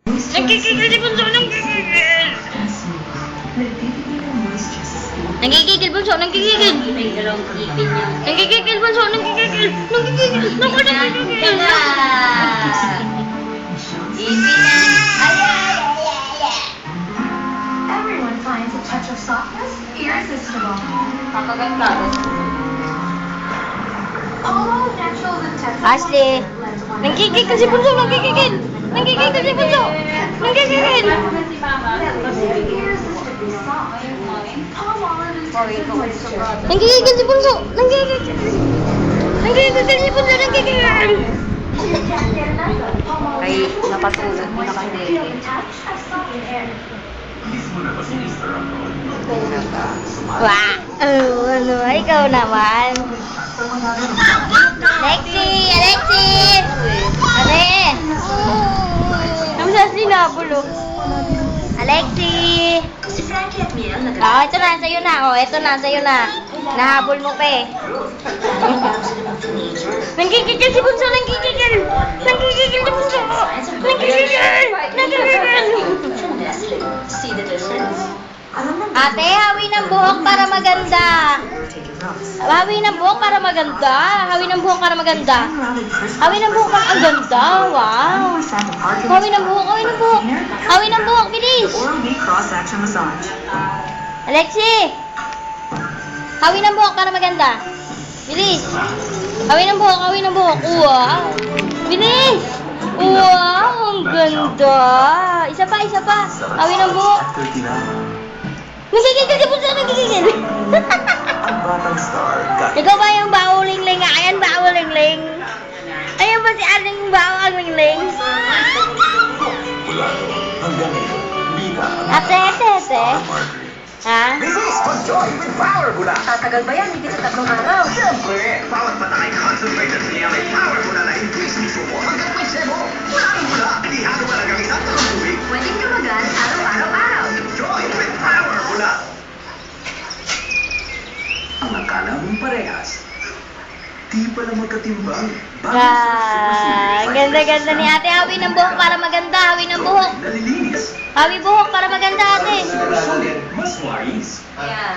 Nagkikigil si Bunso, nagkikigil. Nagkikigil Bunso, nagkikigil. Nagkikigil Bunso, nagkikigil. Nagkikigil. Naku, nagkikigil. Everyone finds a touch of softness irresistible. Kakaganda. Although natural intensity Ashley, nagkikigil si Bunso, nagkikigil. Nagkikigil si Bunso. Nagkikigil. irresistibly soft. Palm olive is moisture. Nagkikigil si Bunso. Nagkikigil. Nagkikigil si Bunso, nagkikigil. Ay, napatulog. Hindi na kasi. Wah! Ano? Ikaw naman. Alexi! Alexi! Ate! Naman siya sinabulo. Alexi! Si Frankie at Mia Oh, ito na, sa'yo na. Oh, ito na, sa'yo na. Nahabol mo pa eh. Nagkikigil si Bunso, nagkikigil! Nagkikigil si Bunso! Nagkikigil! Nagkikigil! See the difference? Ate, hawi ng buhok para maganda. Hawi ng buhok para maganda. Hawi ng buhok para maganda. Hawi ng buhok para ang ganda. Wow. Hawi ng buhok, hawi ng buhok. Hawi ng buhok, bilis. Cross-action massage. Alexi. Hawi ng buhok para maganda. Bilis. Hawi ng buhok, hawi ng buhok. Wow. Bilis. Wow, ang ganda. Isa pa, isa pa. Hawi ng buhok. Nagkikigil si Bunso, nagkikigil. Ang batang star. Ikaw ba yung bauling-ling? Ayan, bauling-ling. Ayan ba si Aling bauling-ling? Mula noon hanggang ngayon, Mina ang Ate, ate, ate. Ha? Bisis! Mag-join with Power Bula! Tatagal ba yan? Hindi sa 3 araw. Siyempre! Bawat mata ay concentrated niya may Power Bula na hindi sumusuko hanggang may sebo. Wala ang bula! Hindi halo talagang isang tubig. Pwedeng tumagal araw-araw-araw. Join with Power Bula! Ang akala mong parehas, di pala magkatimbang. Ang ganda-ganda ni ate. Hawi ng buhok para maganda. Hawi ng buhok. Nalilinis. Hawi buhok para maganda, ate. Mas wise. Yeah.